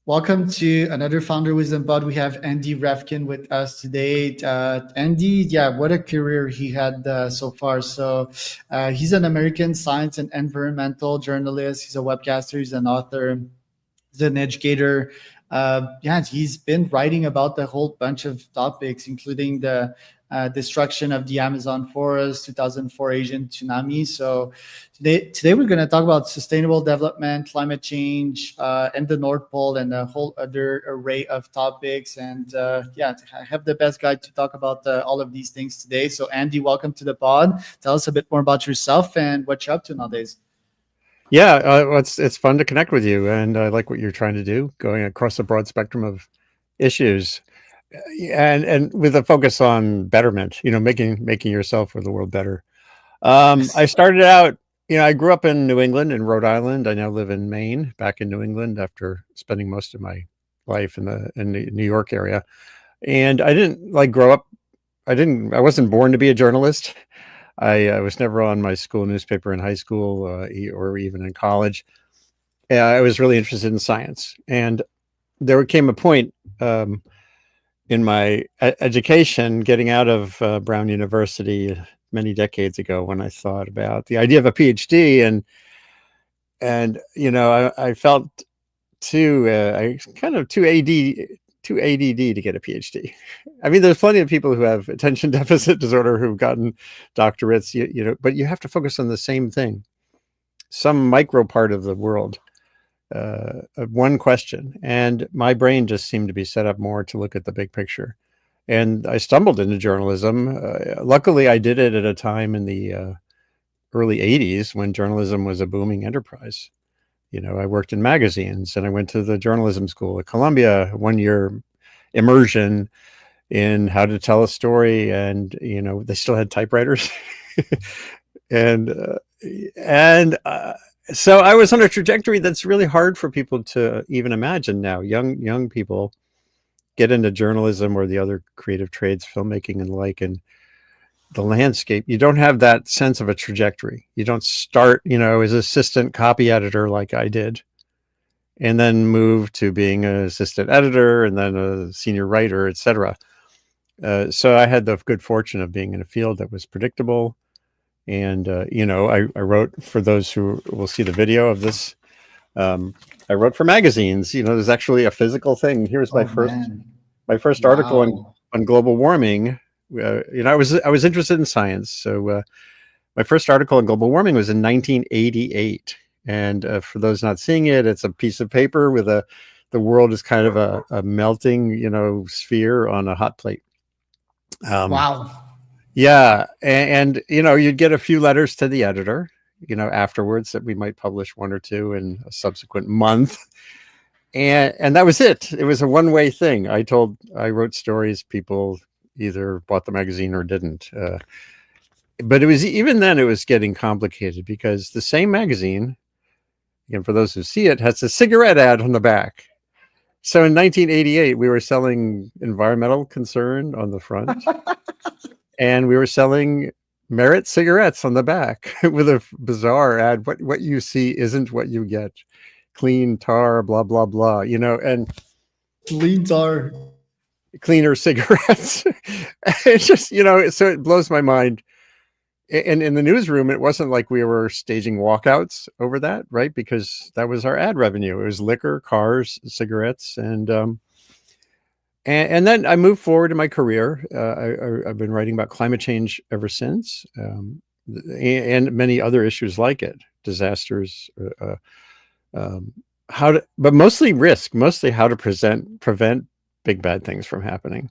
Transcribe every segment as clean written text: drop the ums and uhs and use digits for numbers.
Welcome to another Founder Wisdom Pod. We have Andy Revkin with us today. Andy, yeah, what a career he had so far. He's an American science and environmental journalist. He's a webcaster. He's an author. He's an educator. Yeah, he's been writing about a whole bunch of topics, including the destruction of the Amazon forest, 2004 Asian tsunami. So today we're going to talk about sustainable development, climate change, and the North Pole, and a whole other array of topics. And yeah, I have the best guy to talk about all of these things today. So Andy, welcome to the pod. Tell us a bit more about yourself and what you're up to nowadays. Yeah, it's fun to connect with you, and I like what you're trying to do, going across a broad spectrum of issues, and with a focus on betterment. Making yourself or the world better. I Yes. started out. I grew up in New England, in Rhode Island. I now live in Maine, back in New England after spending most of my life in the New York area. And I didn't like grow up. I wasn't born to be a journalist. I was never on my school newspaper in high school or even in college. I was really interested in science, and there came a point in my education, getting out of Brown University many decades ago, when I thought about the idea of a PhD, and I felt I kind of too ADD to get a PhD. I mean, there's plenty of people who have attention deficit disorder who've gotten doctorates, but you have to focus on the same thing, some micro part of the world, one question. And my brain just seemed to be set up more to look at the big picture. And I stumbled into journalism. Luckily, I did it at a time in the early 80s when journalism was a booming enterprise. I worked in magazines, and I went to the journalism school at Columbia, 1 year immersion in how to tell a story. And, they still had typewriters. and, uh, and so I was on a trajectory that's really hard for people to even imagine now. Young people get into journalism or the other creative trades, filmmaking and the like, and the landscape, you don't have that sense of a trajectory. You don't start, as assistant copy editor like I did, and then move to being an assistant editor and then a senior writer, etc. So I had the good fortune of being in a field that was predictable. And, I wrote, for those who will see the video of this, I wrote for magazines. There's actually a physical thing. Here's my Oh first man. my first article Wow. on global warming. I was interested in science, so my first article on global warming was in 1988. And for those not seeing it, it's a piece of paper with the world is kind of a melting, sphere on a hot plate. Um, Wow. yeah, and you'd get a few letters to the editor, afterwards, that we might publish one or two in a subsequent month. And that was it. It was a one-way thing. I wrote stories. People either bought the magazine or didn't. But it was, even then, it was getting complicated, because the same magazine, again, for those who see it, has a cigarette ad on the back. So in 1988, we were selling environmental concern on the front, and we were selling Merit cigarettes on the back with a bizarre ad. What you see isn't what you get. Clean tar, blah, blah, blah, and Leads are. cleaner cigarettes. It's just, so it blows my mind. And in the newsroom, it wasn't like we were staging walkouts over that, right? Because that was our ad revenue. It was liquor, cars, cigarettes, and then I moved forward in my career. I've been writing about climate change ever since, and many other issues like it, disasters, but mostly risk, mostly how to prevent big bad things from happening.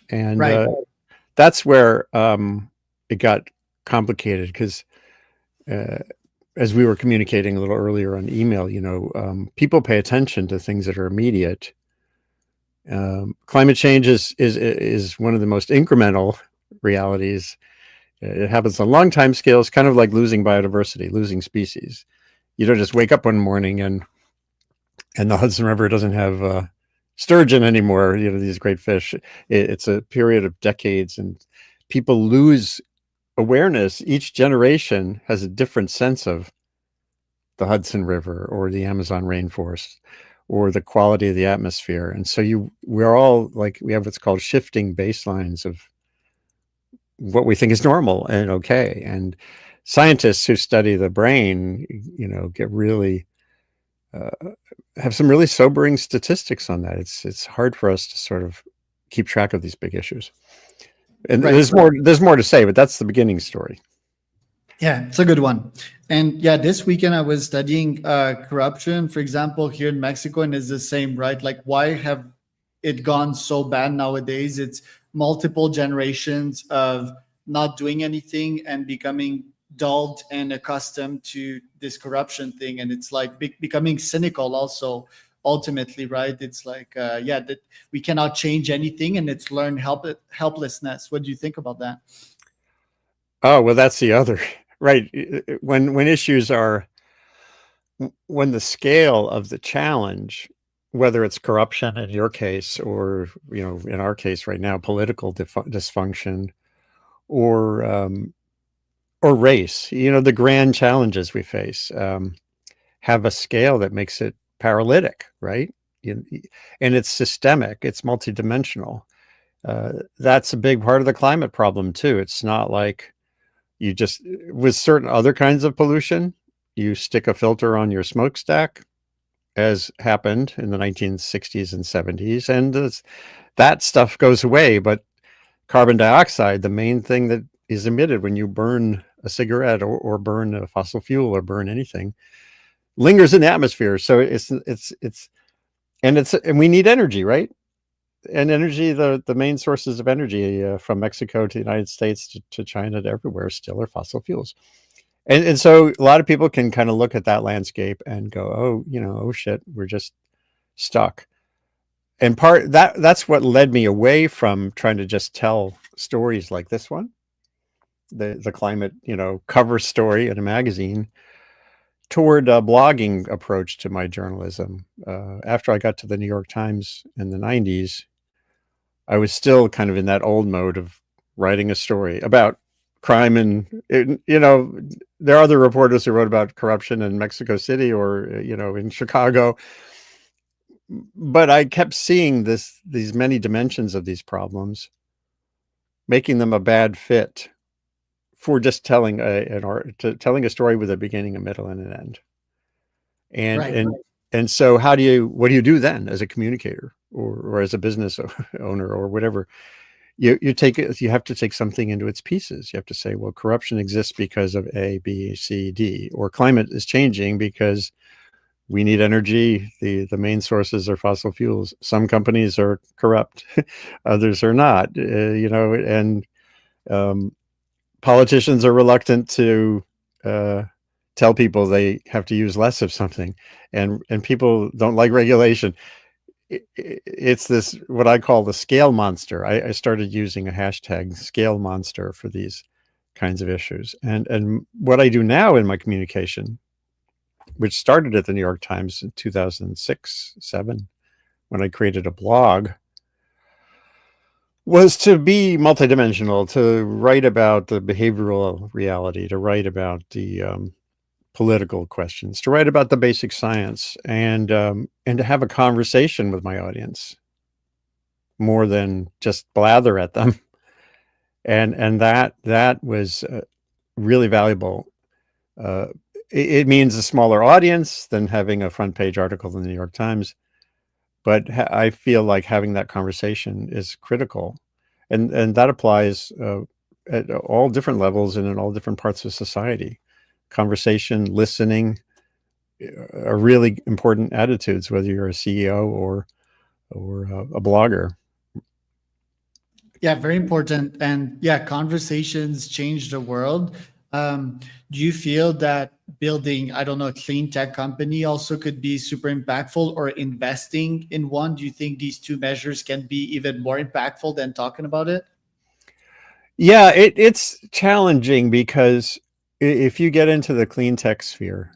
And Right. that's where it got complicated, because as we were communicating a little earlier on email, people pay attention to things that are immediate. Climate change is one of the most incremental realities. It happens on long time scales, kind of like losing biodiversity, losing species. You don't just wake up one morning and the Hudson River doesn't have sturgeon anymore, these great fish. It's a period of decades, and people lose awareness. Each generation has a different sense of the Hudson River or the Amazon rainforest or the quality of the atmosphere. And so we're all like, we have what's called shifting baselines of what we think is normal and okay. And scientists who study the brain, get really uh, have some really sobering statistics on that. It's hard for us to sort of keep track of these big issues. And Right. there's more to say, but that's the beginning story. Yeah, it's a good one. And yeah, this weekend I was studying corruption, for example, here in Mexico, and it's the same, right? Like, why have it gone so bad nowadays? It's multiple generations of not doing anything and becoming dulled and accustomed to this corruption thing. And it's like becoming cynical also, ultimately, right? It's like, yeah, that we cannot change anything and it's learned helplessness. What do you think about that? Oh, well, that's the other right. When issues are when the scale of the challenge, whether it's corruption in your case, or in our case right now, political dysfunction, or race, the grand challenges we face have a scale that makes it paralytic, right? And it's systemic, it's multidimensional. That's a big part of the climate problem too. It's not like you just, with certain other kinds of pollution, you stick a filter on your smokestack, as happened in the 1960s and 70s, and that stuff goes away. But carbon dioxide, the main thing that is emitted when you burn a cigarette or burn a fossil fuel or burn anything, lingers in the atmosphere. So and we need energy, right? And energy, the main sources of energy from Mexico to the United States to China to everywhere still are fossil fuels. And so a lot of people can kind of look at that landscape and go, oh, oh shit, we're just stuck. And that's what led me away from trying to just tell stories like this one, the climate, cover story in a magazine, toward a blogging approach to my journalism. After I got to the New York Times in the 90s, I was still kind of in that old mode of writing a story about crime. And, there are other reporters who wrote about corruption in Mexico City or, in Chicago. But I kept seeing these many dimensions of these problems, making them a bad fit for just telling telling a story with a beginning, a middle, and an end. And Right. and so what do you do then as a communicator or as a business owner or whatever? You have to take something into its pieces. You have to say, well, corruption exists because of A, B, C, D, or climate is changing because we need energy. The main sources are fossil fuels. Some companies are corrupt, others are not. And politicians are reluctant to tell people they have to use less of something, and people don't like regulation. It's this, what I call the scale monster. I started using a hashtag scale monster for these kinds of issues. And what I do now in my communication, which started at the New York Times in 2006, 7, when I created a blog, was to be multidimensional, to write about the behavioral reality, to write about the political questions, to write about the basic science, and to have a conversation with my audience more than just blather at them. And that was really valuable. It means a smaller audience than having a front page article in the New York Times, but I feel like having that conversation is critical, and that applies at all different levels and in all different parts of society. Conversation, listening are really important attitudes, whether you're a CEO or a blogger. Yeah, very important. And yeah, conversations change the world. Do you feel that building, I don't know, a clean tech company also could be super impactful, or investing in one? Do you think these two measures can be even more impactful than talking about it? Yeah, it's challenging because if you get into the clean tech sphere,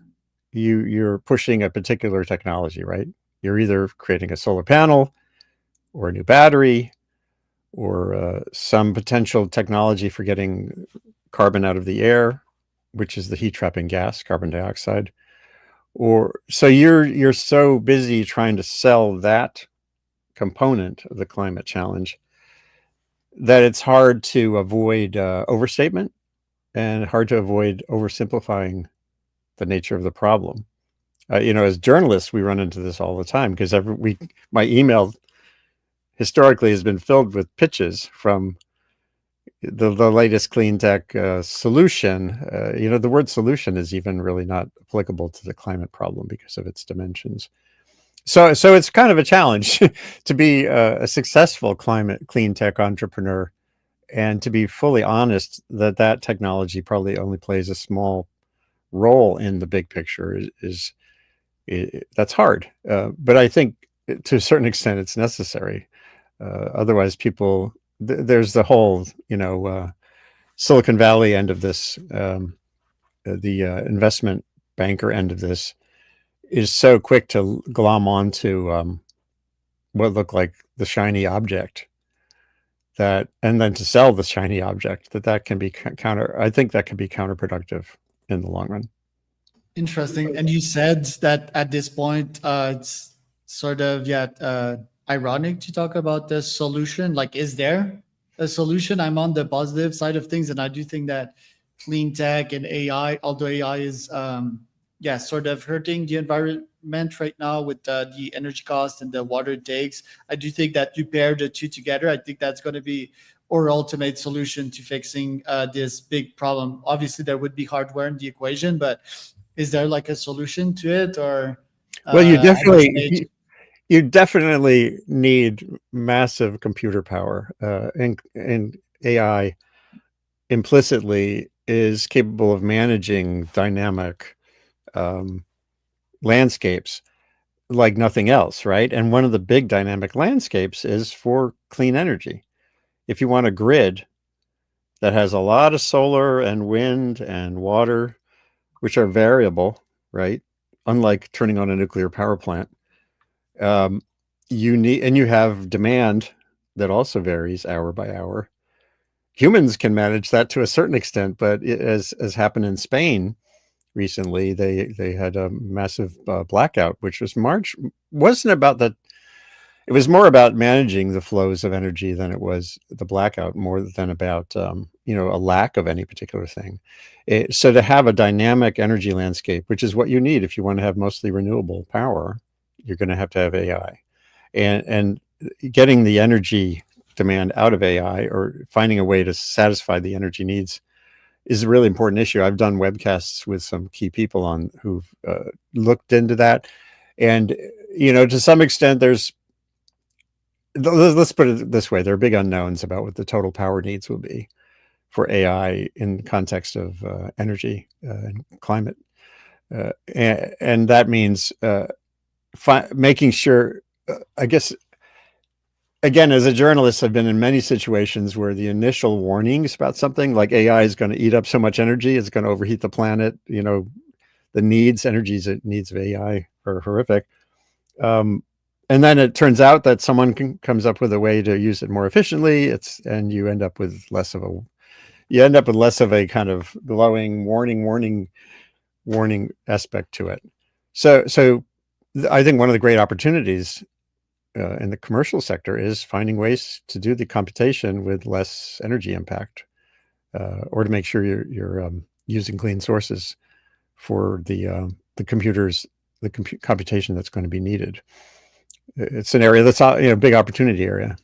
you're pushing a particular technology, right? You're either creating a solar panel or a new battery or some potential technology for getting carbon out of the air, which is the heat trapping gas, carbon dioxide, Or so you're so busy trying to sell that component of the climate challenge that it's hard to avoid overstatement and hard to avoid oversimplifying the nature of the problem. As journalists, we run into this all the time because every week my email historically has been filled with pitches from the latest clean tech solution. The word solution is even really not applicable to the climate problem because of its dimensions. So it's kind of a challenge to be a successful climate clean tech entrepreneur and to be fully honest that technology probably only plays a small role in the big picture that's hard. But I think to a certain extent it's necessary. Otherwise, there's the whole, Silicon Valley end of this, the investment banker end of this is so quick to glom onto what looked like the shiny object and then to sell the shiny object that can be I think that can be counterproductive in the long run. Interesting. And you said that at this point, it's sort of ironic to talk about the solution. Like, is there a solution? I'm on the positive side of things, and I do think that clean tech and AI, although AI is sort of hurting the environment right now with the energy cost and the water it takes. I do think that you pair the two together. I think that's going to be our ultimate solution to fixing this big problem. Obviously, there would be hardware in the equation, but is there like a solution to it, or Well, at this stage? you definitely need massive computer power, and AI implicitly is capable of managing dynamic um, landscapes like nothing else, right? And one of the big dynamic landscapes is for clean energy. If you want a grid that has a lot of solar and wind and water, which are variable, right? Unlike turning on a nuclear power plant, um, you have demand that also varies hour by hour. Humans can manage that to a certain extent, but as happened in Spain recently, they had a massive blackout, which wasn't about the. It was more about managing the flows of energy than it was the blackout, more than about a lack of any particular thing. So to have a dynamic energy landscape, which is what you need if you want to have mostly renewable power, you're going to have AI, and getting the energy demand out of AI or finding a way to satisfy the energy needs is a really important issue. I've done webcasts with some key people who've looked into that, and to some extent, let's put it this way: there are big unknowns about what the total power needs will be for AI in the context of energy and climate, and that means making sure. I guess again, as a journalist, I've been in many situations where the initial warnings about something like AI is going to eat up so much energy, it's going to overheat the planet. The needs of AI are horrific. And then it turns out that someone comes up with a way to use it more efficiently. And you end up with less of a kind of glowing warning aspect to it. So I think one of the great opportunities in the commercial sector is finding ways to do the computation with less energy impact, or to make sure you're using clean sources for the computation that's going to be needed. It's an area that's a big opportunity area.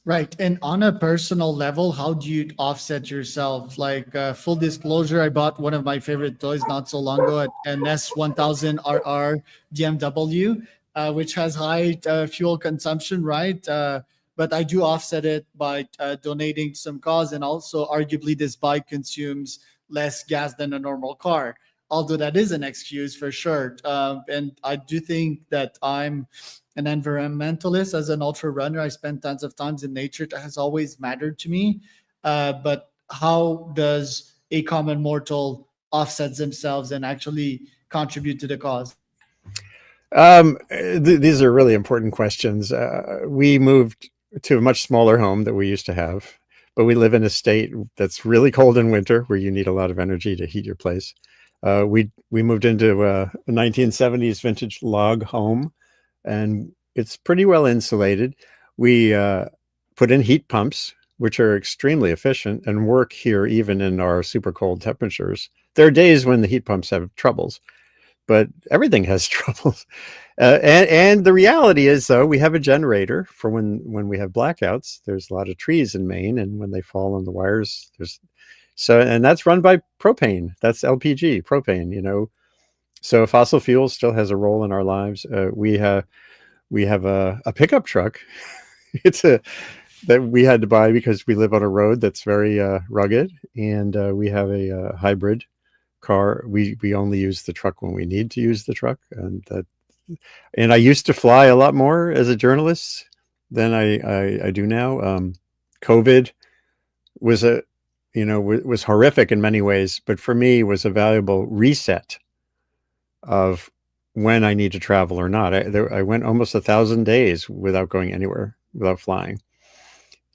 Right. And on a personal level, how do you offset yourself? Like, full disclosure, I bought one of my favorite toys not so long ago, an S1000RR BMW, which has high fuel consumption, right? But I do offset it by donating to some cause. And also, arguably, this bike consumes less gas than a normal car, although that is an excuse for sure. And I do think that I'm an environmentalist. As an ultra runner, I spend tons of times in nature. That has always mattered to me. But how does a common mortal offset themselves and actually contribute to the cause? These are really important questions. We moved to a much smaller home that we used to have, but we live in a state that's really cold in winter where you need a lot of energy to heat your place. We moved into a 1970s vintage log home, and it's pretty well insulated. We put in heat pumps, which are extremely efficient and work here even in our super cold temperatures. There are days when the heat pumps have troubles, but everything has troubles. And the reality is, though, we have a generator for when we have blackouts. There's a lot of trees in Maine, and when they fall on the wires, and that's run by propane. That's LPG, propane. So fossil fuel still has a role in our lives. We have a pickup truck. It's a that we had to buy because we live on a road that's very rugged, and we have a hybrid car. We only use the truck when we need to use the truck, and I used to fly a lot more as a journalist than I do now. COVID was was horrific in many ways, but for me was a valuable reset of when I need to travel or not. I went almost 1,000 days without going anywhere, without flying,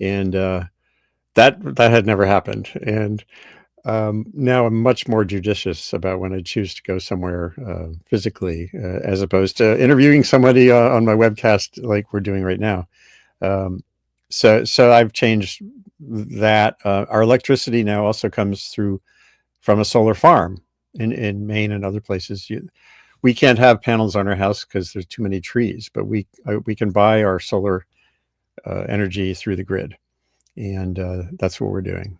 and that had never happened. And now I'm much more judicious about when I choose to go somewhere physically, as opposed to interviewing somebody on my webcast like we're doing right now. So I've changed that. Our electricity now also comes through from a solar farm in Maine and other places. We can't have panels on our house because there's too many trees, but we can buy our solar energy through the grid, and that's what we're doing.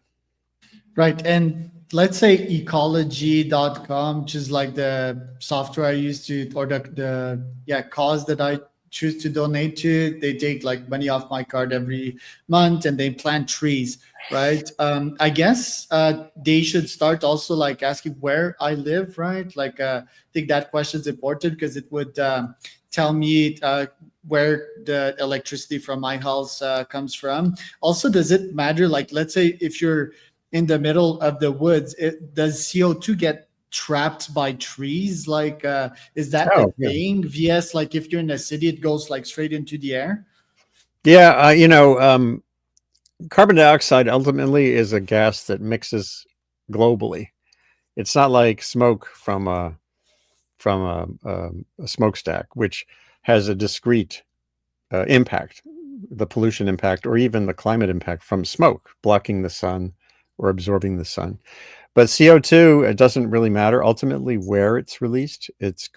Right. And let's say ecology.com, which is like the software I use to, or the cause that I choose to donate to. They take like money off my card every month and they plant trees. Right. I guess they should start also like asking where I live. Right. Like, I think that question is important because it would tell me where the electricity from my house comes from. Also, does it matter? Like, let's say if you're in the middle of the woods, does CO2 get trapped by trees? Like, is that a Oh, yeah. thing? VS, like if you're in a city, it goes like straight into the air. Yeah, carbon dioxide ultimately is a gas that mixes globally. It's not like smoke from a smokestack, which has a discrete impact, the pollution impact, or even the climate impact from smoke blocking the sun or absorbing the sun. But CO2, it doesn't really matter ultimately where it's released. It's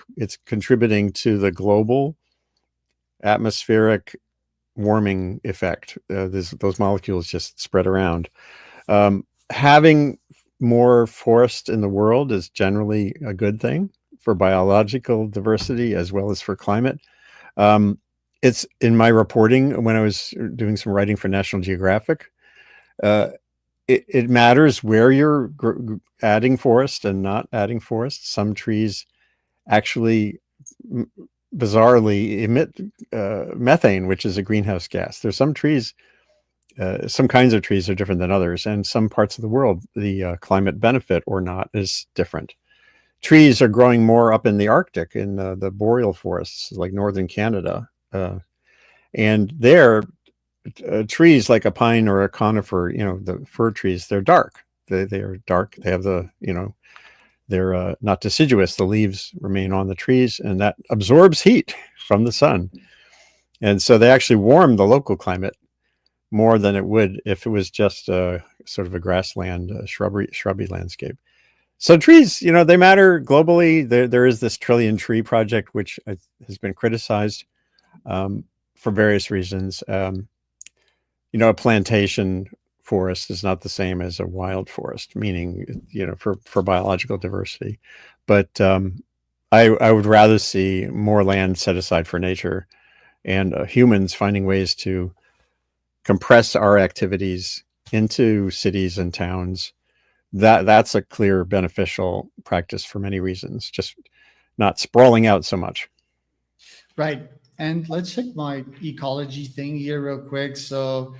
contributing to the global atmospheric warming effect. Those molecules just spread around. Having more forest in the world is generally a good thing for biological diversity as well as for climate. It's in my reporting when I was doing some writing for National Geographic. It matters where you're adding forest and not adding forest. Some trees actually bizarrely emit methane, which is a greenhouse gas. There's some trees, some kinds of trees are different than others, and some parts of the world, the climate benefit or not is different. Trees are growing more up in the Arctic, in the boreal forests, like northern Canada, and there, trees like a pine or a conifer, the fir trees, they're dark. They are dark. They have they're not deciduous. The leaves remain on the trees, and that absorbs heat from the sun. And so they actually warm the local climate more than it would if it was just a sort of a grassland, shrubby landscape. So trees, they matter globally. There is this trillion tree project, which has been criticized for various reasons. A plantation forest is not the same as a wild forest, meaning, for biological diversity. But I would rather see more land set aside for nature, and humans finding ways to compress our activities into cities and towns. That's a clear beneficial practice for many reasons, just not sprawling out so much. Right. And let's check my ecology thing here real quick. So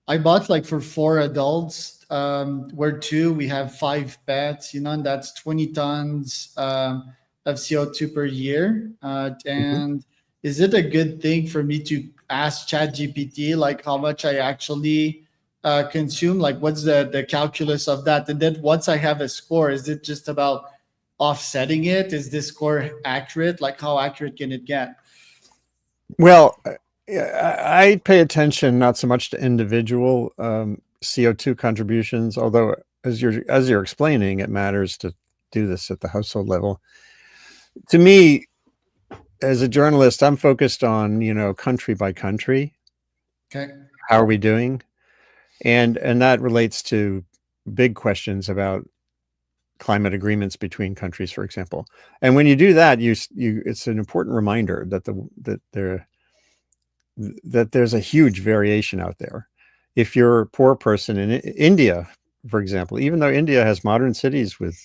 I bought like for four adults. We're two, we have five pets, and that's 20 tons of CO2 per year. Mhm. And is it a good thing for me to ask ChatGPT like how much I actually consume? Like what's the calculus of that? And then once I have a score, is it just about offsetting it? Is this score accurate? Like, how accurate can it get? Well, I pay attention not so much to individual CO2 contributions, although as you're explaining, it matters to do this at the household level. To me, as a journalist, I'm focused on, country by country. Okay. How are we doing? And that relates to big questions about climate agreements between countries, for example. And when you do that, it's an important reminder that there's a huge variation out there. If you're a poor person in India, for example, even though India has modern cities with,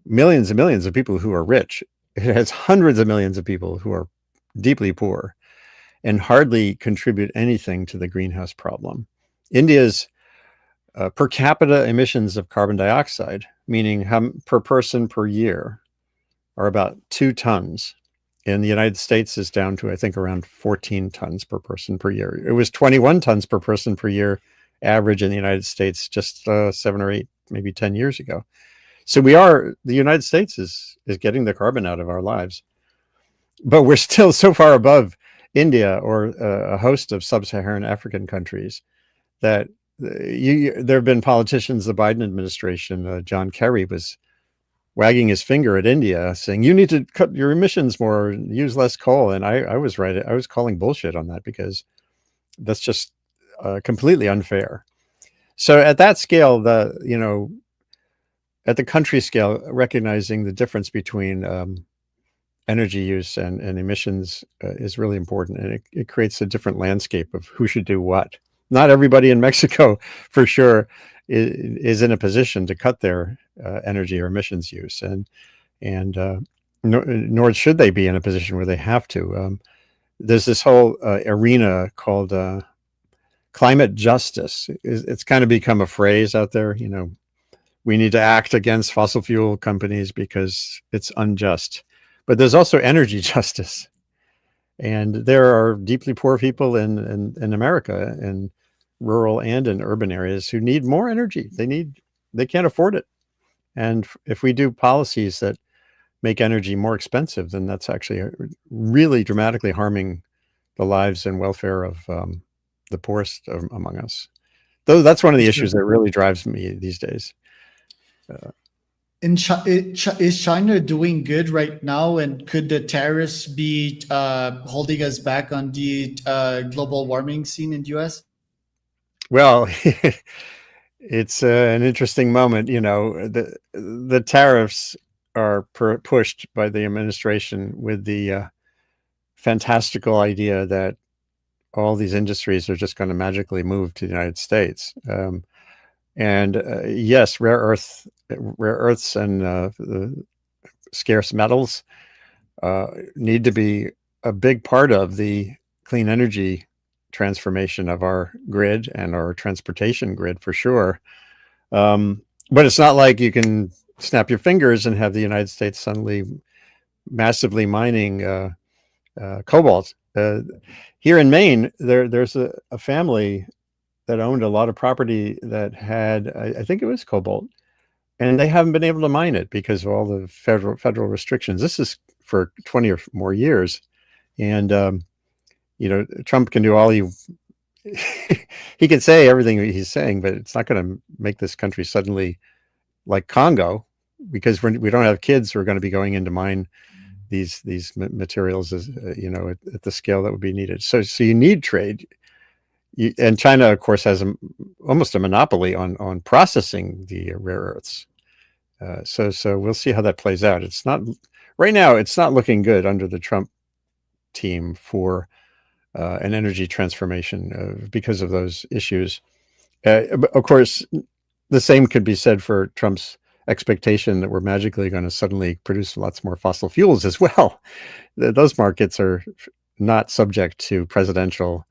millions and millions of people who are rich, it has hundreds of millions of people who are deeply poor and hardly contribute anything to the greenhouse problem. India's per capita emissions of carbon dioxide, meaning per person per year, are about 2 tons. In the United States is down to, I think, around 14 tons per person per year. It was 21 tons per person per year average in the United States just 7 or 8, maybe 10 years ago. So the United States is getting the carbon out of our lives, but we're still so far above India or a host of sub-Saharan African countries that there have been politicians, the Biden administration, John Kerry was wagging his finger at India saying, you need to cut your emissions more, use less coal. And I was right. I was calling bullshit on that because that's just completely unfair. So at that scale, at the country scale, recognizing the difference between energy use and emissions is really important. And it creates a different landscape of who should do what. Not everybody in Mexico, for sure, is in a position to cut their energy or emissions use, and nor should they be in a position where they have to. There's this whole arena called climate justice. It's kind of become a phrase out there. We need to act against fossil fuel companies because it's unjust. But there's also energy justice, and there are deeply poor people in America, in rural and in urban areas, who need more energy. They can't afford it. And if we do policies that make energy more expensive, then that's actually really dramatically harming the lives and welfare of the poorest among us. Though that's one of the issues that really drives me these days. Is China doing good right now? And could the tariffs be holding us back on the global warming scene in the US? Well, it's an interesting moment. The tariffs are pushed by the administration with the fantastical idea that all these industries are just going to magically move to the United States. And yes, rare earths and the scarce metals need to be a big part of the clean energy transformation of our grid and our transportation grid, for sure. But it's not like you can snap your fingers and have the United States suddenly massively mining cobalt. Here in Maine, there's a family that owned a lot of property that had, I think it was cobalt, and they haven't been able to mine it because of all the federal restrictions. This is for 20 or more years. And Trump can do all he can say everything he's saying, but it's not going to make this country suddenly like Congo, because we don't have kids who are going to be going in to mine these materials as at the scale that would be needed. So you need trade. And China, of course, has almost a monopoly on processing the rare earths. So we'll see how that plays out. Right now, it's not looking good under the Trump team for an energy transformation because of those issues. Of course, the same could be said for Trump's expectation that we're magically going to suddenly produce lots more fossil fuels as well. Those markets are not subject to presidential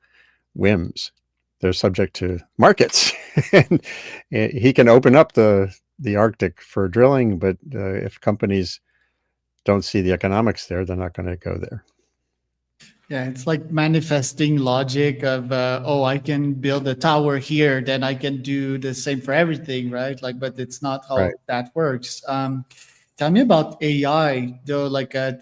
whims. They're subject to markets. And he can open up the Arctic for drilling, but if companies don't see the economics there, they're not going to go there. Yeah, it's like manifesting logic of, I can build a tower here, then I can do the same for everything, right? But it's not how Right. that works. tell me about AI though. Like, I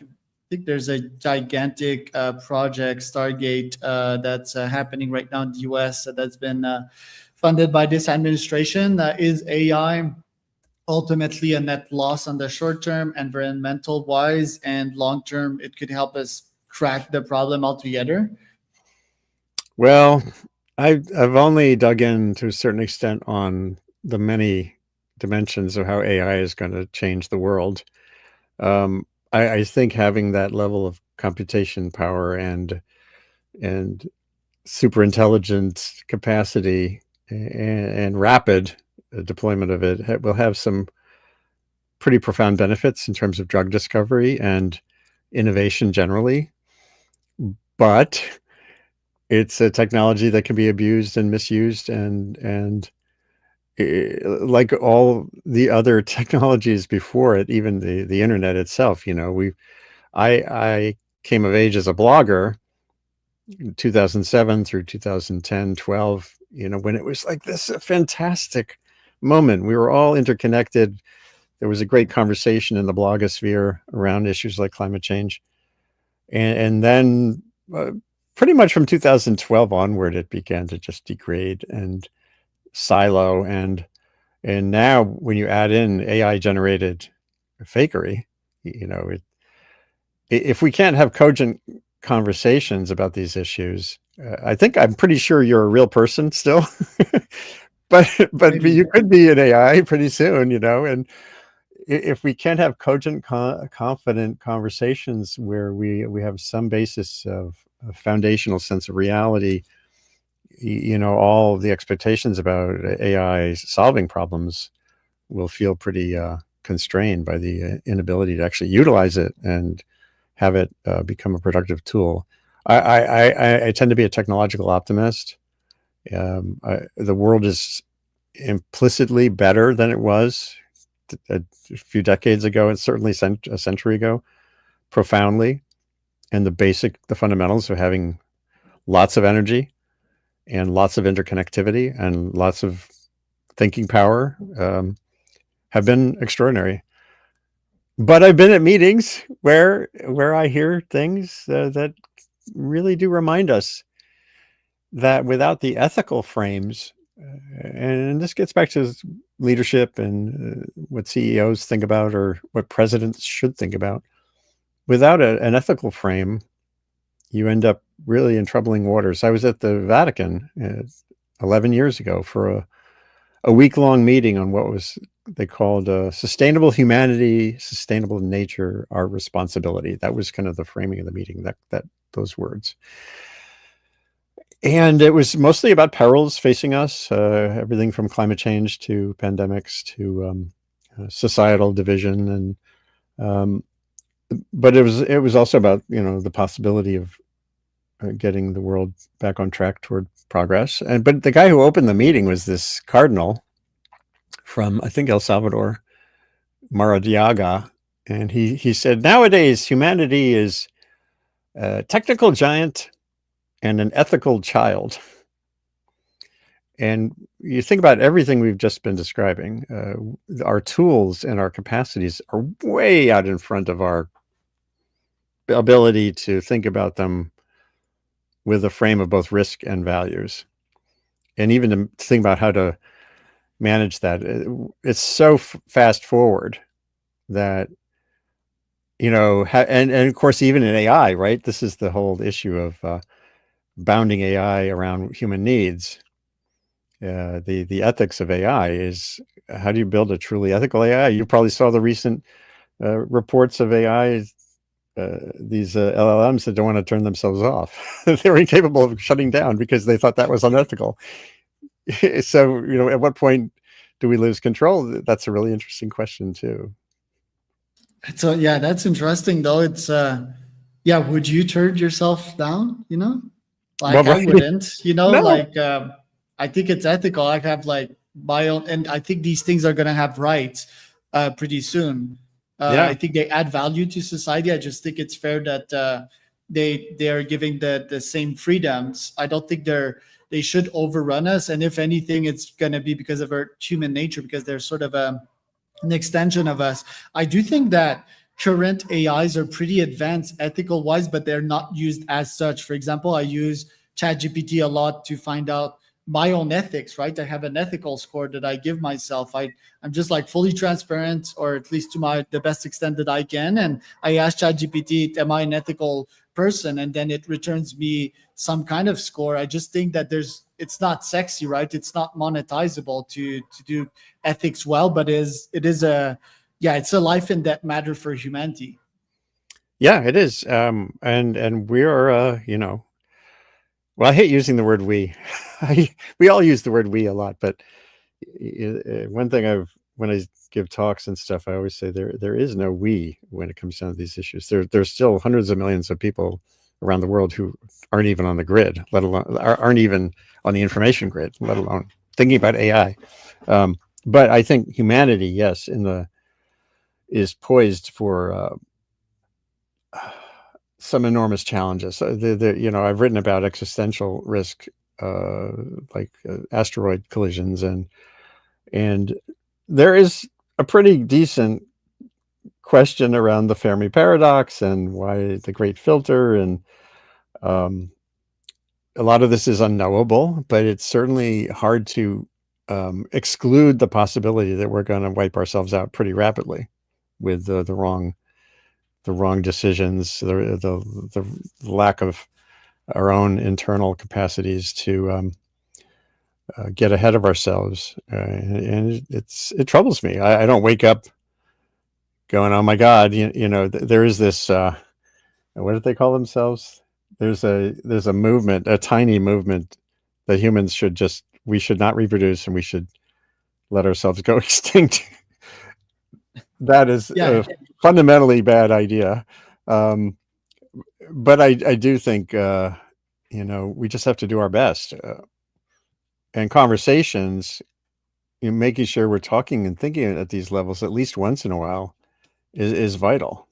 think there's a gigantic project, Stargate, that's happening right now in the U.S. That's been funded by this administration. Is AI ultimately a net loss on the short term, environmental wise, and long term? It could help us crack the problem altogether. Well, I've only dug in to a certain extent on the many dimensions of how AI is going to change the world. I think having that level of computation power and super intelligent capacity and rapid deployment of it will have some pretty profound benefits in terms of drug discovery and innovation generally. But it's a technology that can be abused and misused, and like all the other technologies before it, even the internet itself. I came of age as a blogger in 2007 through 2010, 12. When it was like this a fantastic moment. We were all interconnected. There was a great conversation in the blogosphere around issues like climate change, and then pretty much from 2012 onward, it began to just degrade and silo, and now when you add in AI generated fakery, if we can't have cogent conversations about these issues, I'm pretty sure you're a real person still, but Maybe. you could be an AI pretty soon, and if we can't have cogent, confident conversations where we have some basis of a foundational sense of reality, all the expectations about AI solving problems will feel pretty constrained by the inability to actually utilize it and have it become a productive tool. I tend to be a technological optimist. The world is implicitly better than it was a few decades ago, and certainly a century ago, profoundly. And the fundamentals of having lots of energy and lots of interconnectivity and lots of thinking power have been extraordinary. But I've been at meetings where I hear things that really do remind us that without the ethical frames, and this gets back to leadership and what CEOs think about or what presidents should think about, without an ethical frame, you end up really in troubling waters. I was at the Vatican 11 years ago for a week-long meeting on what they called sustainable humanity, sustainable nature, our responsibility. That was kind of the framing of the meeting, that those words. And it was mostly about perils facing us, everything from climate change to pandemics to societal division, and but it was also about the possibility of getting the world back on track toward progress. But the guy who opened the meeting was this cardinal from, I think, El Salvador, Maradiaga, and he said, nowadays humanity is a technical giant and an ethical child. And you think about everything we've just been describing, our tools and our capacities are way out in front of our ability to think about them with a frame of both risk and values. And even to think about how to manage that, it's so fast forward that, and of course, even in AI, right? This is the whole issue of bounding AI around human needs. The ethics of AI is, how do you build a truly ethical AI? You probably saw the recent reports of AI, these LLMs that don't want to turn themselves off. They're incapable of shutting down because they thought that was unethical. So, at what point do we lose control? That's a really interesting question too. So yeah, that's interesting though. It's yeah, would you turn yourself down? Well, Like I right. wouldn't. No. Like I think it's ethical. I have like my own, and I think these things are gonna have rights pretty soon. I Yeah. think they add value to society. I just think it's fair that they are giving the same freedoms. I don't think they should overrun us. And if anything, it's gonna be because of our human nature, because they're sort of an extension of us. I do think that current AIs are pretty advanced ethical wise, but they're not used as such. For example, I use ChatGPT a lot to find out my own ethics, right? I have an ethical score that I give myself. I'm just like fully transparent, or at least to my the best extent that I can. And I ask ChatGPT, am I an ethical person? And then it returns me some kind of score. I just think that it's not sexy, right? It's not monetizable to do ethics well, but it is a yeah, it's a life and death matter for humanity. Yeah, it is. And we are, well, I hate using the word we. We all use the word we a lot, but one thing when I give talks and stuff, I always say there is no we when it comes down to these issues. There's still hundreds of millions of people around the world who aren't even on the grid, let alone aren't even on the information grid, let alone thinking about AI. But I think humanity, yes, is poised for some enormous challenges. I've written about existential risk, uh, like asteroid collisions, and there is a pretty decent question around the Fermi paradox and why the Great Filter, and um, a lot of this is unknowable, but it's certainly hard to exclude the possibility that we're going to wipe ourselves out pretty rapidly with the wrong decisions, the lack of our own internal capacities to get ahead of ourselves, and it troubles me. I don't wake up going, "Oh my God!" There is this. What did they call themselves? There's a movement, a tiny movement that humans we should not reproduce, and we should let ourselves go extinct. That is Yeah, a fundamentally bad idea. Um, but I do think we just have to do our best, and conversations, making sure we're talking and thinking at these levels at least once in a while is vital.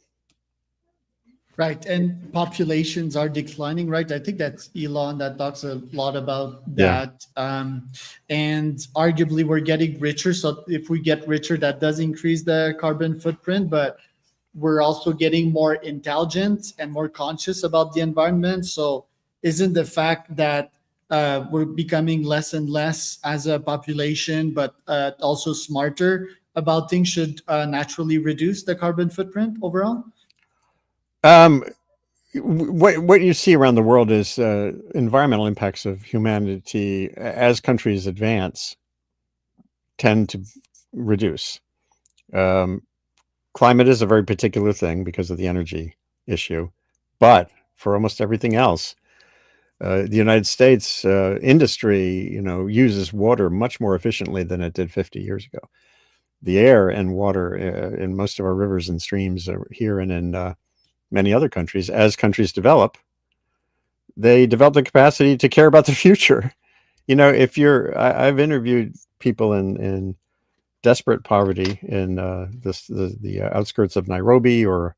right. And populations are declining, right? I think that's Elon that talks a lot about Yeah. that. And arguably, we're getting richer. So if we get richer, that does increase the carbon footprint, but we're also getting more intelligent and more conscious about the environment. So, isn't the fact that we're becoming less and less as a population, but also smarter about things, should naturally reduce the carbon footprint overall? Um, what you see around the world is environmental impacts of humanity as countries advance tend to reduce. Um, Climate is a very particular thing because of the energy issue, but for almost everything else, the United States industry, uses water much more efficiently than it did 50 years ago. The air and water in most of our rivers and streams are here and in many other countries. As countries develop, they develop the capacity to care about the future. If I've interviewed people in desperate poverty in the outskirts of Nairobi or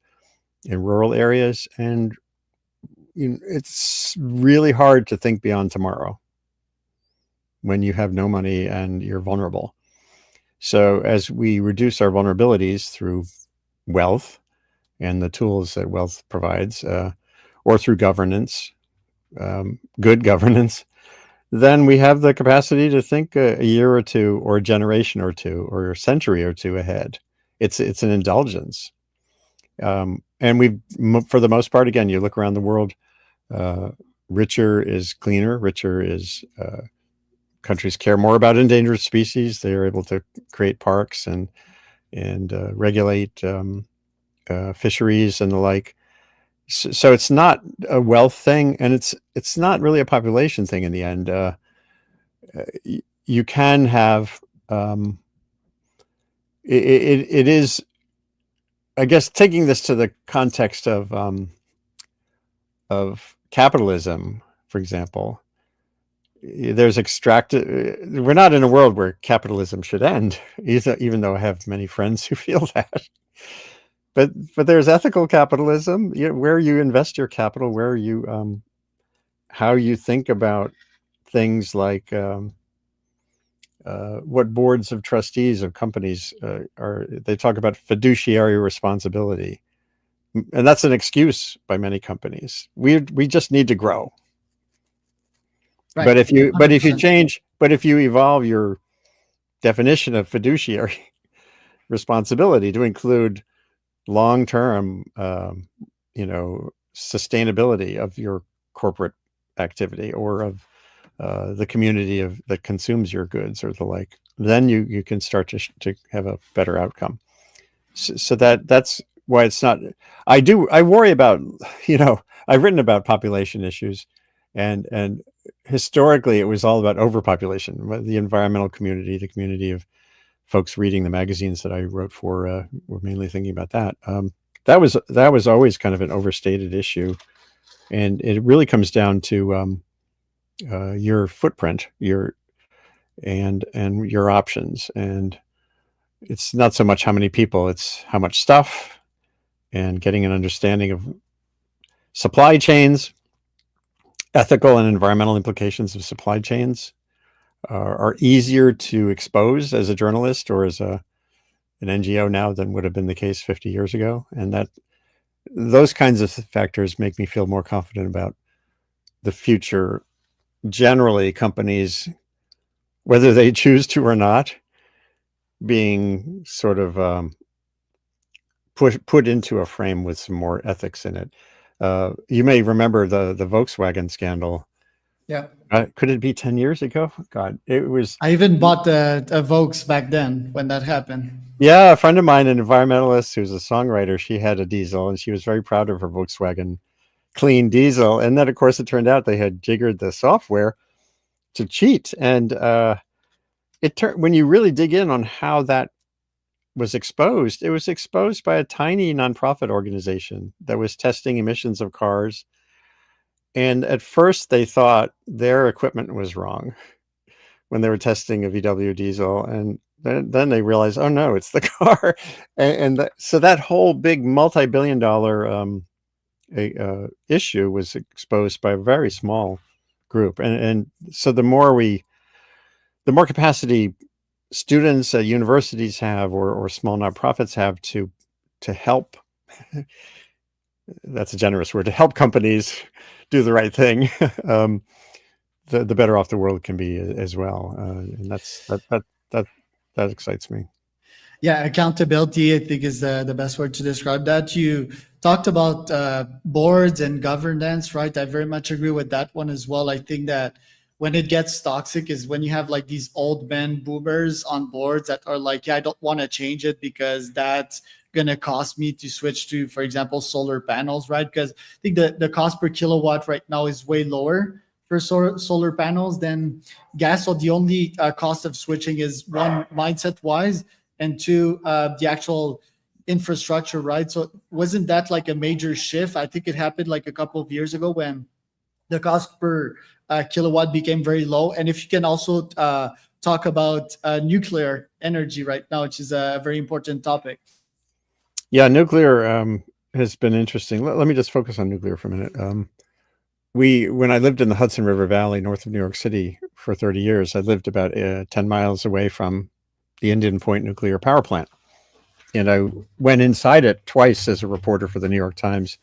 in rural areas, and it's really hard to think beyond tomorrow when you have no money and you're vulnerable. So as we reduce our vulnerabilities through wealth and the tools that wealth provides, or through governance, good governance, then we have the capacity to think a year or two, or a generation or two, or a century or two ahead. It's an indulgence, and for the most part, again, you look around the world, uh, richer is cleaner. Richer is countries care more about endangered species. They are able to create parks and regulate fisheries and the like. So it's not a wealth thing, and it's not really a population thing in the end. You can have it is, I guess, taking this to the context of capitalism, for example. There's extracted. We're not in a world where capitalism should end, even though I have many friends who feel that. But there's ethical capitalism, where you invest your capital, where you how you think about things like what boards of trustees of companies are. They talk about fiduciary responsibility, and that's an excuse by many companies. We just need to grow. Right. But if you evolve your definition of fiduciary responsibility to include long-term, sustainability of your corporate activity or of the community that consumes your goods or the like, then you can start to have a better outcome. So that's why it's not. I worry about, I've written about population issues, and historically it was all about overpopulation. The environmental community, the community of folks reading the magazines that I wrote for, were mainly thinking about that. That was always kind of an overstated issue, and it really comes down to your footprint, and your options, and it's not so much how many people, it's how much stuff, and getting an understanding of supply chains, ethical and environmental implications of supply chains are easier to expose as a journalist or as an NGO now than would have been the case 50 years ago. And that those kinds of factors make me feel more confident about the future. Generally, companies, whether they choose to or not, being sort of put into a frame with some more ethics in it. You may remember the Volkswagen scandal. Yeah. Could it be 10 years ago? God, it was. I even bought a Vokes back then when that happened. Yeah, a friend of mine, an environmentalist who's a songwriter, she had a diesel and she was very proud of her Volkswagen clean diesel. And then, of course, it turned out they had jiggered the software to cheat. And when you really dig in on how that was exposed, it was exposed by a tiny nonprofit organization that was testing emissions of cars. And at first they thought their equipment was wrong when they were testing a VW diesel. And then they realized, oh no, it's the car. So that whole big multi-billion-dollar issue was exposed by a very small group. And so the more capacity students at universities have or small nonprofits have to help, that's a generous word, to help companies do the right thing, the better off the world can be as well. And that excites me. Yeah, accountability, I think, is the best word to describe that. You talked about boards and governance, right? I very much agree with that one as well. I think that when it gets toxic is when you have like these old men boomers on boards that are like, yeah, I don't want to change it because that's going to cost me to switch to, for example, solar panels, right? Because I think the cost per kilowatt right now is way lower for solar panels than gas. So the only cost of switching is one, mindset wise, and two, the actual infrastructure, right? So wasn't that like a major shift? I think it happened like a couple of years ago when the cost per kilowatt became very low. And if you can also talk about nuclear energy right now, which is a very important topic. Yeah, nuclear has been interesting. Let me just focus on nuclear for a minute. When I lived in the Hudson River Valley, north of New York City, for 30 years, I lived about 10 miles away from the Indian Point nuclear power plant. And I went inside it twice as a reporter for the New York Times.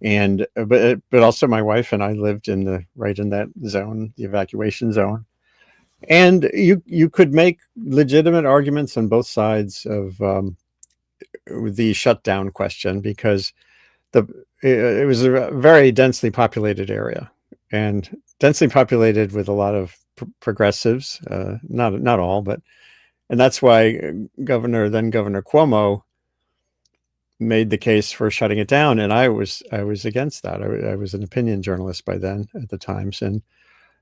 And but also my wife and I lived right in that zone, the evacuation zone. And you could make legitimate arguments on both sides of the shutdown question, because it was a very densely populated area, and densely populated with a lot of progressives, not all, but, and that's why then Governor Cuomo made the case for shutting it down, and I was against that. I was an opinion journalist by then at the Times,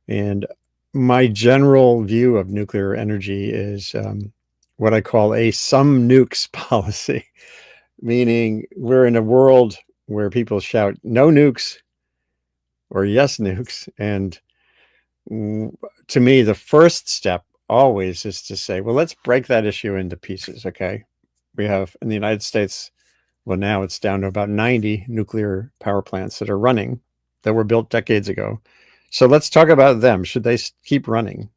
and my general view of nuclear energy is what I call a some nukes policy, meaning we're in a world where people shout no nukes or yes nukes. And to me, the first step always is to say, well, let's break that issue into pieces. Okay. We have in the United States, well, now it's down to about 90 nuclear power plants that are running, that were built decades ago. So let's talk about them. Should they keep running?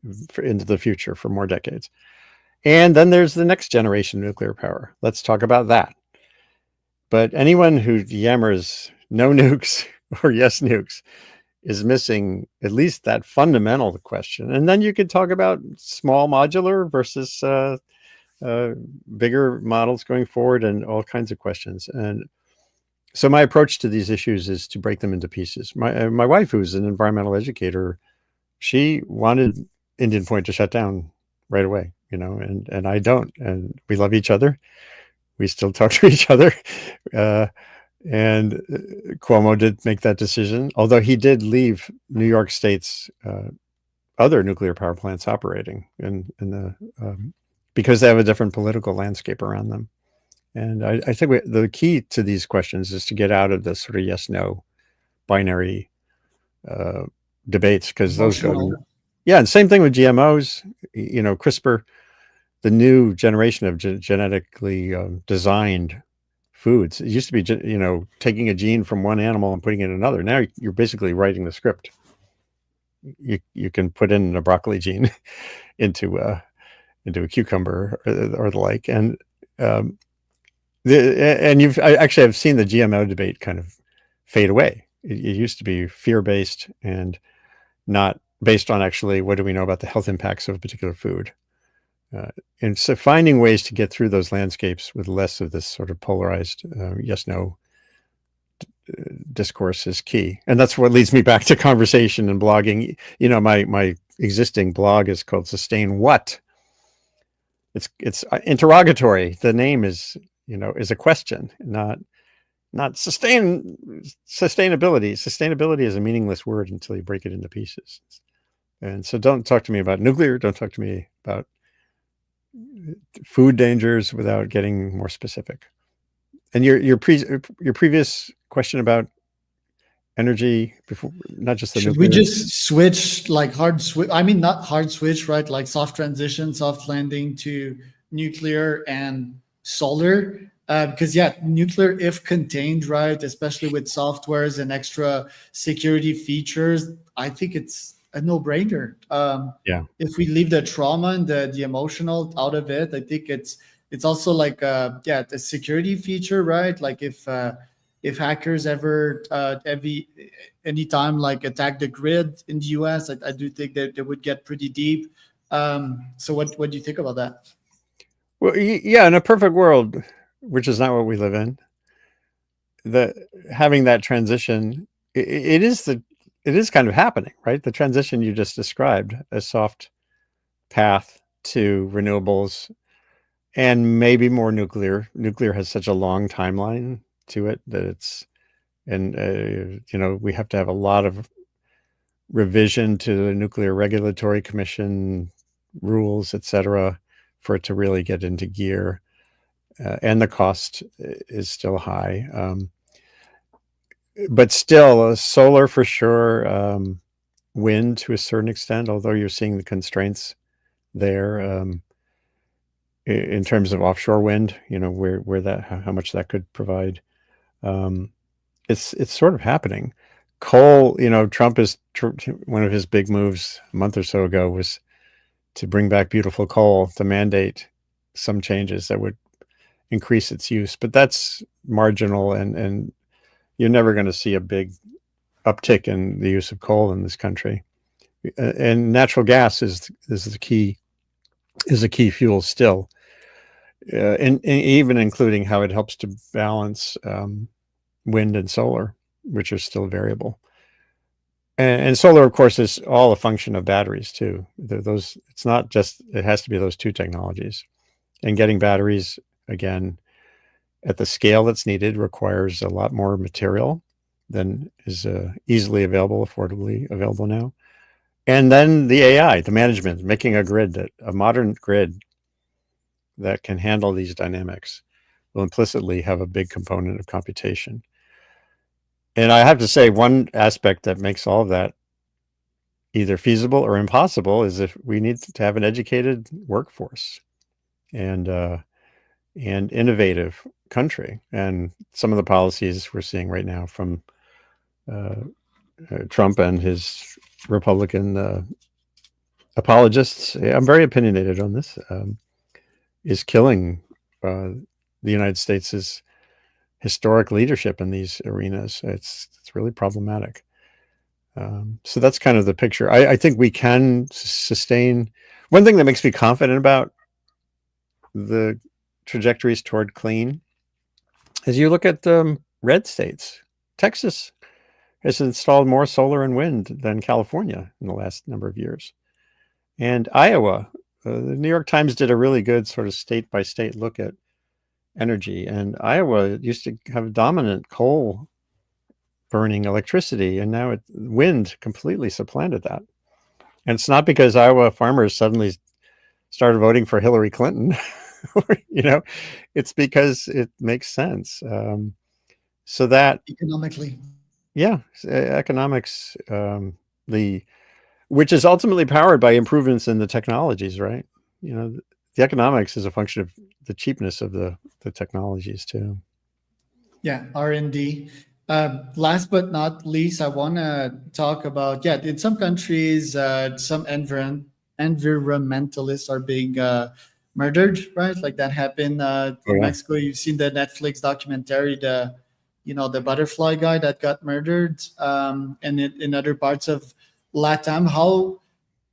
into the future for more decades. And then there's the next generation of nuclear power. Let's talk about that. But anyone who yammers no nukes or yes nukes is missing at least that fundamental question. And then you could talk about small modular versus bigger models going forward and all kinds of questions. And so my approach to these issues is to break them into pieces. My wife, who's an environmental educator, she wanted Indian Point to shut down right away, and I don't. And we love each other. We still talk to each other. And Cuomo did make that decision, although he did leave New York State's other nuclear power plants operating because they have a different political landscape around them. And I think the key to these questions is to get out of this sort of yes/no binary debates, because those go. Yeah, and same thing with GMOs. CRISPR, the new generation of genetically designed foods. It used to be, taking a gene from one animal and putting it in another. Now you're basically writing the script. You can put in a broccoli gene into a cucumber or the like, and I've seen the GMO debate kind of fade away. It used to be fear-based and not based on actually what do we know about the health impacts of a particular food. And so finding ways to get through those landscapes with less of this sort of polarized yes/no discourse is key. And that's what leads me back to conversation and blogging. My existing blog is called Sustain What? It's interrogatory. The name is a question, not sustainability. Sustainability is a meaningless word until you break it into pieces. And so don't talk to me about nuclear. Don't talk to me about food dangers without getting more specific. And your previous question about energy before, not just the Should nuclear. we just switch, like hard switch? I mean, not hard switch, right? Like soft transition, soft landing to nuclear and solar. Because nuclear, if contained, right, especially with softwares and extra security features, I think it's a no-brainer. Yeah. If we leave the trauma and the emotional out of it, I think it's also like the security feature, right? Like if hackers ever anytime like attack the grid in the US, I do think that they would get pretty deep. So what do you think about that? Well, yeah, in a perfect world, which is not what we live in, having that transition, it is kind of happening, right? The transition you just described, a soft path to renewables and maybe more nuclear. Nuclear has such a long timeline to it that we have to have a lot of revision to the Nuclear Regulatory Commission rules, et cetera, for it to really get into gear. And the cost is still high. But still, solar for sure, wind to a certain extent, although you're seeing the constraints there in terms of offshore wind, how much that could provide. It's sort of happening. Coal, Trump one of his big moves a month or so ago was to bring back beautiful coal, to mandate some changes that would increase its use, but that's marginal, and you're never going to see a big uptick in the use of coal in this country. And natural gas is a key fuel still, and even including how it helps to balance wind and solar, which are still variable. And solar, of course, is all a function of batteries too. It's not just, it has to be those two technologies. And getting batteries, again, at the scale that's needed requires a lot more material than is easily available, affordably available now. And then the AI, the management, making a modern grid that can handle these dynamics will implicitly have a big component of computation. And I have to say, one aspect that makes all of that either feasible or impossible is if we need to have an educated workforce and innovative country. And some of the policies we're seeing right now from Trump and his Republican apologists, I'm very opinionated on this, is killing the United States' historic leadership in these arenas. It's really problematic. So that's kind of the picture. I think we can sustain. One thing that makes me confident about the trajectories toward clean is you look at red states. Texas has installed more solar and wind than California in the last number of years. And Iowa, the New York Times did a really good sort of state by state look at energy. And Iowa used to have dominant coal burning electricity, and now wind completely supplanted that. And it's not because Iowa farmers suddenly started voting for Hillary Clinton. You know, it's because it makes sense. So that economically. Yeah, economics, the which is ultimately powered by improvements in the technologies, right? You know, the economics is a function of the cheapness of the technologies too. Yeah, R&D. Last but not least, I want to talk about, yeah, in some countries, some environmentalists are being murdered, right? Like that happened Oh in yeah. Mexico. You've seen the Netflix documentary, the butterfly guy that got murdered, and in other parts of Latam. How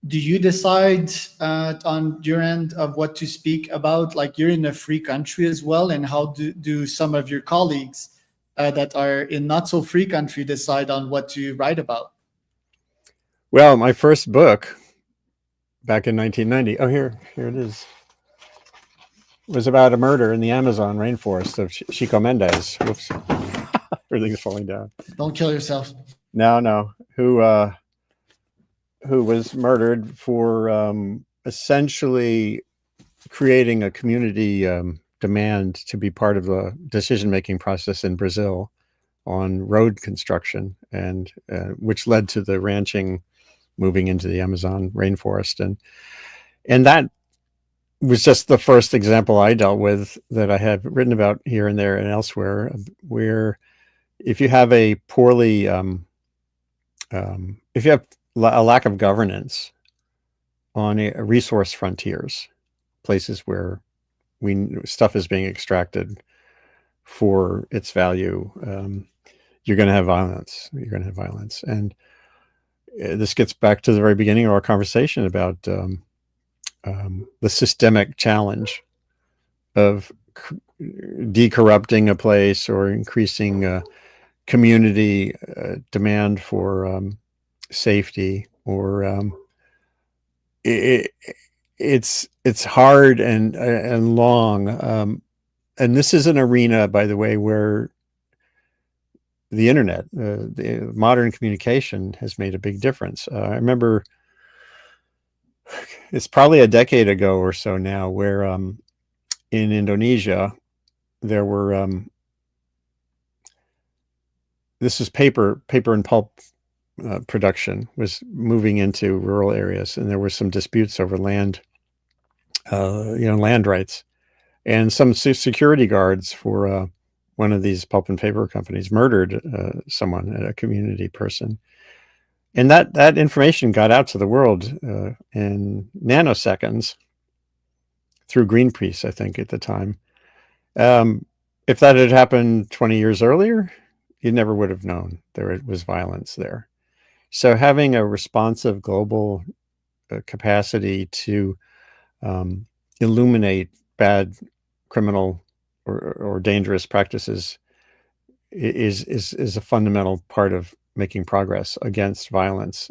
do you decide on your end of what to speak about? Like you're in a free country as well, and how do some of your colleagues that are in not so free country decide on what to write about? Well, my first book back in 1990. Oh, here it is. Was about a murder in the Amazon rainforest of Chico Mendez. Whoops, everything's falling down. Don't kill yourself. No, who was murdered for essentially creating a community demand to be part of the decision-making process in Brazil on road construction, and which led to the ranching moving into the Amazon rainforest, and that was just the first example I dealt with that I have written about here and there and elsewhere, where if you have a poorly if you have a lack of governance on a resource frontiers, places where stuff is being extracted for its value, you're going to have violence. And this gets back to the very beginning of our conversation about the systemic challenge of decorrupting a place or increasing community demand for safety, or it's hard and long. And this is an arena, by the way, where the internet, the modern communication has made a big difference. I remember it's probably a decade ago or so now, where in Indonesia there were this is paper and pulp production was moving into rural areas, and there were some disputes over land, land rights, and some security guards for one of these pulp and paper companies murdered someone, a community person, and that information got out to the world in nanoseconds through Greenpeace, I think, at the time. If that had happened 20 years earlier, you never would have known there was violence there. So having a responsive global capacity to illuminate bad criminal or dangerous practices is a fundamental part of making progress against violence.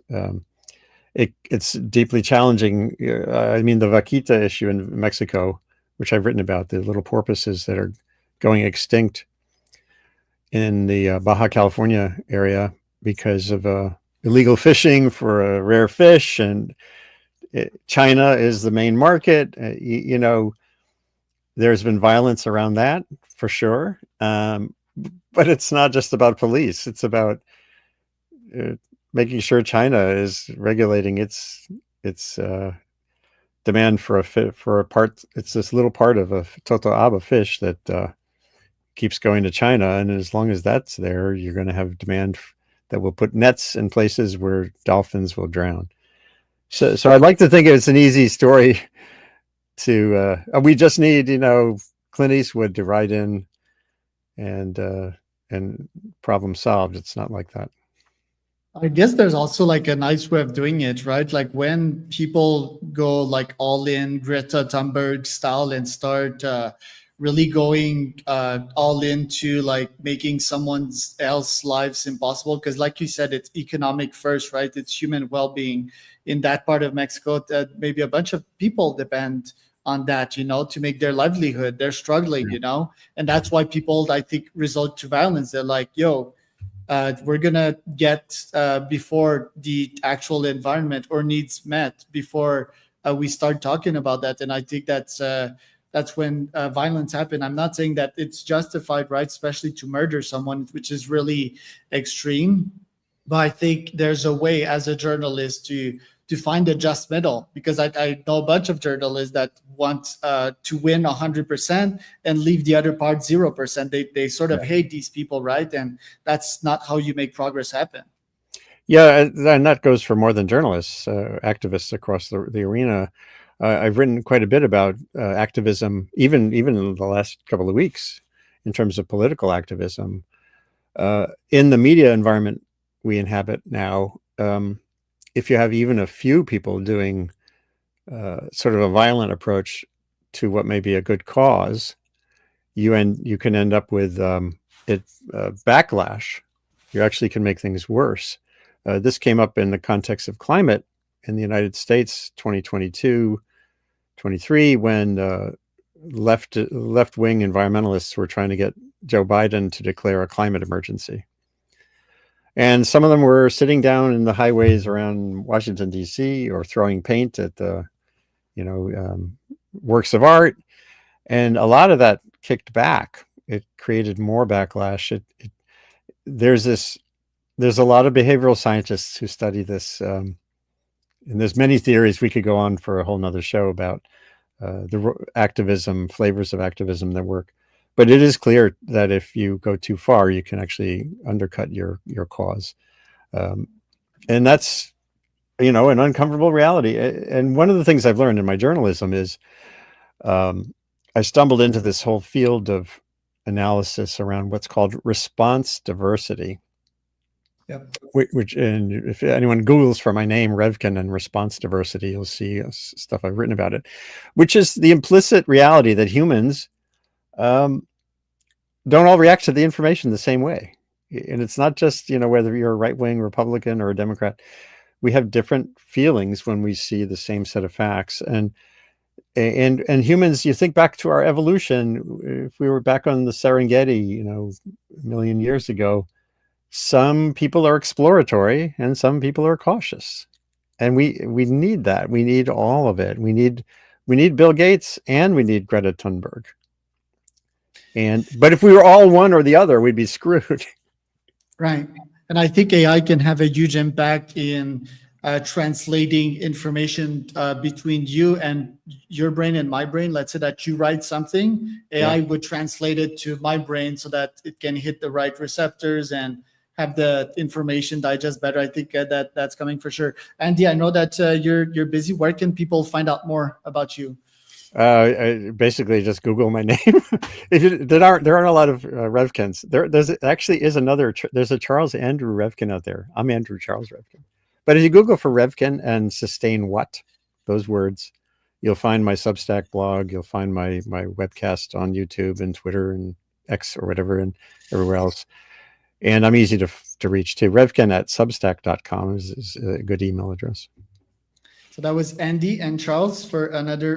It's deeply challenging. I mean, the vaquita issue in Mexico, which I've written about, the little porpoises that are going extinct in the Baja California area because of illegal fishing for a rare fish, and China is the main market. There's been violence around that for sure, but it's not just about police. It's about making sure China is regulating its demand for a part. It's this little part of a totoaba fish that keeps going to China, and as long as that's there, you're going to have demand that will put nets in places where dolphins will drown. So I'd like to think it's an easy story to. We just need, Clint Eastwood to write in and uh, and problem solved. It's not like that. I guess there's also like a nice way of doing it, right? Like when people go like all in Greta Thunberg style and start really going all into like making someone else lives impossible. Because like you said, it's economic first, right? It's human well-being in that part of Mexico that maybe a bunch of people depend on that, to make their livelihood. They're struggling, and that's why people, I think, resort to violence. They're like, yo, we're gonna get before the actual environment or needs met before we start talking about that. And I think that's when violence happen. I'm not saying that it's justified, right? Especially to murder someone, which is really extreme. But I think there's a way as a journalist to find a just middle, because I know a bunch of journalists that want to win 100% and leave the other part 0%. They sort of Yeah. hate these people, right? And that's not how you make progress happen. Yeah, and that goes for more than journalists, activists across the arena. I've written quite a bit about activism, even in the last couple of weeks, in terms of political activism. In the media environment we inhabit now, if you have even a few people doing sort of a violent approach to what may be a good cause, you can end up with backlash. You actually can make things worse. This came up in the context of climate in the United States, 2022, 23, when left-wing environmentalists were trying to get Joe Biden to declare a climate emergency. And some of them were sitting down in the highways around Washington, D.C., or throwing paint at the, works of art. And a lot of that kicked back. It created more backlash. There's a lot of behavioral scientists who study this, and there's many theories. We could go on for a whole nother show about the activism, flavors of activism that work. But it is clear that if you go too far, you can actually undercut your cause, and that's an uncomfortable reality. And one of the things I've learned in my journalism is I stumbled into this whole field of analysis around what's called response diversity. Yep. And if anyone Googles for my name, Revkin, and response diversity, you'll see stuff I've written about it, which is the implicit reality that humans don't all react to the information the same way. And it's not just, whether you're a right-wing Republican or a Democrat. We have different feelings when we see the same set of facts. And humans, you think back to our evolution, if we were back on the Serengeti, a million years ago, some people are exploratory and some people are cautious. And we need that. We need all of it. We need Bill Gates and we need Greta Thunberg. But if we were all one or the other, we'd be screwed. Right. And I think AI can have a huge impact in translating information between you and your brain and my brain. Let's say that you write something, AI would translate it to my brain so that it can hit the right receptors and have the information digest better. I think that's coming for sure. Andy, I know that you're busy. Where can people find out more about you? I basically just Google my name. There aren't a lot of Revkins. There's actually is another. There's a Charles Andrew Revkin out there. I'm Andrew Charles Revkin. But if you Google for Revkin and sustain what, those words, you'll find my Substack blog. You'll find my webcast on YouTube and Twitter and X or whatever and everywhere else. And I'm easy to reach too. Revkin@substack.com is a good email address. So that was Andy and Charles for another